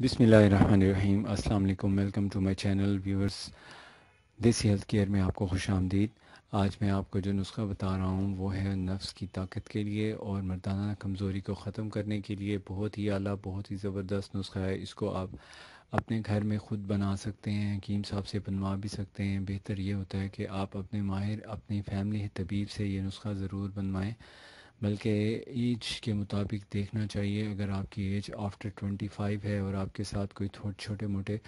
बिस्मिल्लाहिर्रहमानिर्रहीम। अस्सलाम वालेकुम। Welcome to my channel viewers. Desi health care में आपको खुश आमदीद। आज मैं आपको जो नुस्खा बता रहा हूँ वो है नफ्स की ताकत के लिए और मर्दाना कमज़ोरी को ख़त्म करने के लिए। बहुत ही आला, बहुत ही ज़बरदस्त नुस्खा है। इसको आप अपने घर में ख़ुद बना सकते हैं, हकीम साहब से बनवा भी सकते हैं। बेहतर ये होता है कि आप अपने माहिर, अपनी फैमिली तबीब से ये नुस्खा ज़रूर बनवाएं। बल्कि एज के मुताबिक देखना चाहिए। अगर आपकी एज आफ्टर 25 है और आपके साथ कोई छोटे मोटे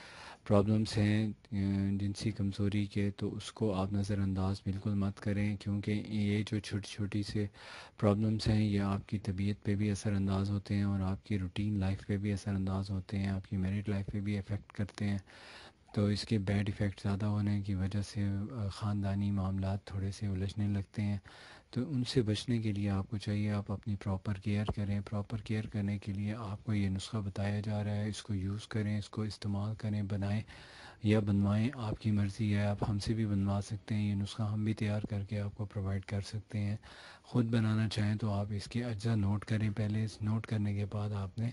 प्रॉब्लम्स हैं जिनसी कमज़ोरी के, तो उसको आप नज़रअंदाज बिल्कुल मत करें, क्योंकि ये जो छोटी छोटी से प्रॉब्लम्स हैं ये आपकी तबीयत पे भी असरानंदाज होते हैं और आपकी रूटीन लाइफ पे भी असरानंदाज होते हैं, आपकी मैरिड लाइफ पे भी इफ़ेक्ट करते हैं। तो इसके बैड इफ़ेक्ट ज़्यादा होने की वजह से ख़ानदानी मामलात थोड़े से उलझने लगते हैं। तो उनसे बचने के लिए आपको चाहिए आप अपनी प्रॉपर केयर करें। प्रॉपर केयर करने के लिए आपको ये नुस्खा बताया जा रहा है, इसको यूज़ करें, इसको इस्तेमाल करें, बनाएं या बनवाएं, आपकी मर्ज़ी है। आप हमसे भी बनवा सकते हैं, ये नुस्खा हम भी तैयार करके आपको प्रोवाइड कर सकते हैं। ख़ुद बनाना चाहें तो आप इसके अज्जा नोट करें। पहले इस नोट करने के बाद आपने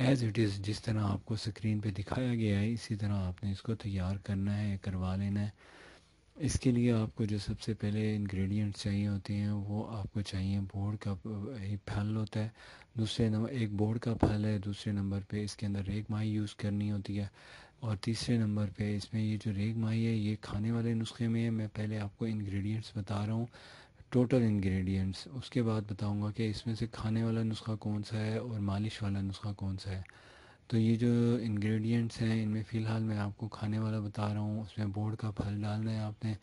एज़ इट इज़ जिस तरह आपको स्क्रीन पे दिखाया गया है इसी तरह आपने इसको तैयार करना है, करवा लेना है। इसके लिए आपको जो सबसे पहले इंग्रेडिएंट्स चाहिए होते हैं वो आपको चाहिए बोर्ड का एक फल होता है। दूसरे नंबर एक बोर्ड का फल है। दूसरे नंबर पे इसके अंदर रेग माही यूज़ करनी होती है। और तीसरे नंबर पे इसमें ये जो रेग माही है ये खाने वाले नुस्खे में है। मैं पहले आपको इंग्रेडिएंट्स बता रहा हूँ, टोटल इंग्रेडिएंट्स। उसके बाद बताऊँगा कि इसमें से खाने वाला नुस्खा कौन सा है और मालिश वाला नुस्खा कौन सा है। तो ये जो इंग्रेडिएंट्स हैं इनमें फ़िलहाल मैं आपको खाने वाला बता रहा हूँ। उसमें बोर्ड का फल डालना है आपने,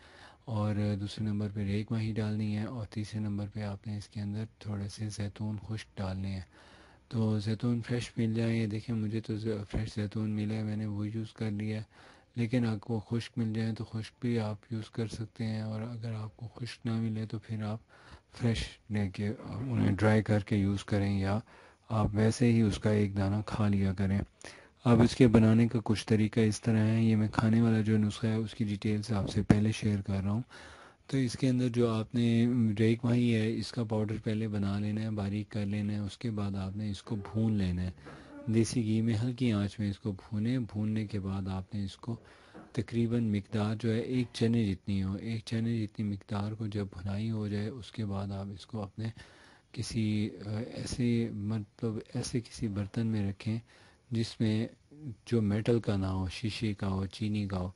और दूसरे नंबर पे रेग माही डालनी है, और तीसरे नंबर पे आपने इसके अंदर थोड़े से जैतून खुश्क डालने हैं। तो जैतून फ्रेश मिल जाए, ये देखें मुझे तो फ्रेश जैतून मिला है, मैंने वो यूज़ कर लिया है। लेकिन आपको खुश्क मिल जाए तो खुश्क भी आप यूज़ कर सकते हैं, और अगर आपको खुश्क ना मिले तो फिर आप फ्रेश लेके उन्हें ड्राई करके यूज़ करें, या आप वैसे ही उसका एक दाना खा लिया करें। अब इसके बनाने का कुछ तरीका इस तरह है। ये मैं खाने वाला जो नुस्खा है उसकी डिटेल्स आपसे पहले शेयर कर रहा हूँ। तो इसके अंदर जो आपने रेग माही है इसका पाउडर पहले बना लेना है, बारीक कर लेना है। उसके बाद आपने इसको भून लेना है देसी घी में, हल्की आंच में इसको भूनने के बाद आपने इसको तकरीबन मिकदार जो है एक चने जितनी हो, एक चने जितनी मिकदार को जब भुनाई हो जाए उसके बाद आप इसको अपने किसी ऐसे किसी बर्तन में रखें जिसमें जो मेटल का ना हो, शीशे का हो, चीनी का हो।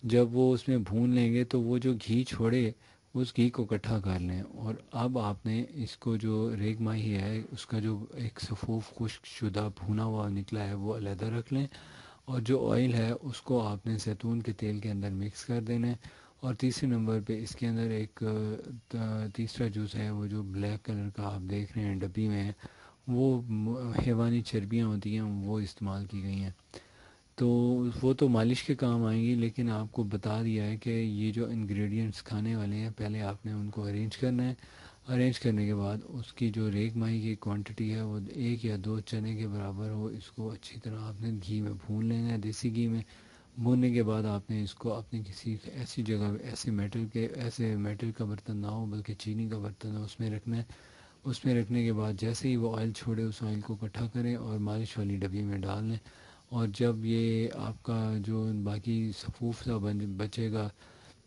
जब वो उसमें भून लेंगे तो वो जो घी छोड़े उस घी को इकट्ठा कर लें। और अब आपने इसको जो रेग माही है उसका जो एक सफ़ूफ खुश्क शुदा भुना हुआ निकला है वो अलहदा रख लें, और जो ऑयल है उसको आपने जैतून के तेल के अंदर मिक्स कर देना है। और तीसरे नंबर पे इसके अंदर एक तीसरा जूस है, वो जो ब्लैक कलर का आप देख रहे हैं डब्बी में है, वो हैवानी चर्बियाँ होती हैं वो इस्तेमाल की गई हैं। तो वो तो मालिश के काम आएंगी, लेकिन आपको बता दिया है कि ये जो इंग्रेडिएंट्स खाने वाले हैं पहले आपने उनको अरेंज करना है। अरेंज करने के बाद उसकी जो रेग माही की क्वांटिटी है वो एक या दो चने के बराबर हो। इसको अच्छी तरह आपने घी में भून लेना है, देसी घी में। भूनने के बाद आपने इसको अपनी किसी ऐसी जगह, ऐसे मेटल का बर्तन ना हो बल्कि चीनी का बर्तन हो, उसमें रखना है। उसमें रखने के बाद जैसे ही वो ऑयल छोड़े उस ऑयल को इकट्ठा करें और मालिश वाली डब्बी में डाल लें। और जब ये आपका जो बाकी सफ़ूफ सा बचेगा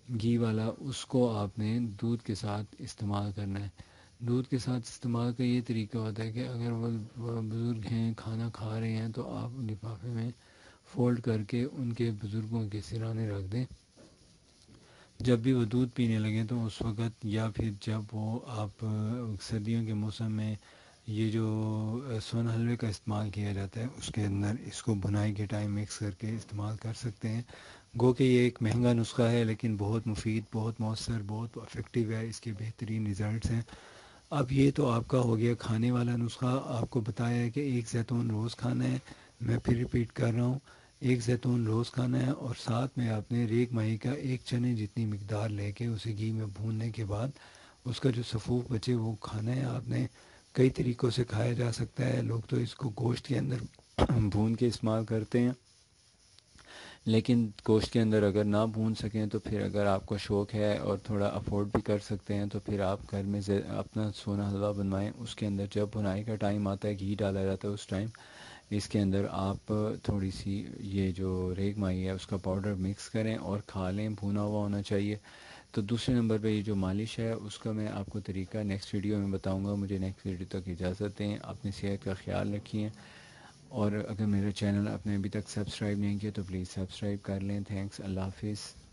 घी वाला, उसको आपने दूध के साथ इस्तेमाल करना है। दूध के साथ इस्तेमाल का ये तरीका होता है कि अगर वो बुज़ुर्ग हैं, खाना खा रहे हैं, तो आप लिफाफे में फ़ोल्ड करके उनके बुज़ुर्गों के सिराने रख दें। जब भी वो दूध पीने लगें तो उस वक़्त, या फिर जब वो आप सर्दियों के मौसम में ये जो सोन हलवे का इस्तेमाल किया जाता है उसके अंदर इसको भुनाई के टाइम मिक्स करके इस्तेमाल कर सकते हैं। गो कि ये एक महंगा नुस्खा है लेकिन बहुत मुफीद, बहुत मौसर, बहुत इफ़ेक्टिव है, इसके बेहतरीन रिज़ल्ट्स हैं। अब ये तो आपका हो गया खाने वाला नुस्खा। आपको बताया है कि एक जैतून रोज़ खाना है। मैं फिर रिपीट कर रहा हूँ, एक जैतून रोज़ खाना है, और साथ में आपने रेग माही का एक चने जितनी मिकदार लेके उसे घी में भूनने के बाद उसका जो सफ़ूफ बचे वो खाना है आपने। कई तरीक़ों से खाया जा सकता है। लोग तो इसको गोश्त के अंदर भून के इस्तेमाल करते हैं, लेकिन गोश्त के अंदर अगर ना भून सकें तो फिर अगर आपको शौक़ है और थोड़ा अफोर्ड भी कर सकते हैं तो फिर आप घर में से अपना सोना हलवा बनवाएं। उसके अंदर जब भुनाई का टाइम आता है, घी डाला जाता है, उस टाइम اس کے اندر آپ تھوڑی سی یہ جو ریگ ماہی ہے اس کا پاؤڈر مکس کریں اور کھا لیں، بھونا ہوا ہونا چاہیے۔ تو دوسرے نمبر پہ یہ جو مالش ہے اس کا میں آپ کو طریقہ نیکسٹ ویڈیو میں بتاؤں گا۔ مجھے نیکسٹ ویڈیو تک اجازت دیں، اپنی صحت کا خیال رکھیں، اور اگر میرا چینل آپ نے ابھی تک سبسکرائب نہیں کیا تو پلیز سبسکرائب کر لیں۔ تھینکس، اللہ حافظ۔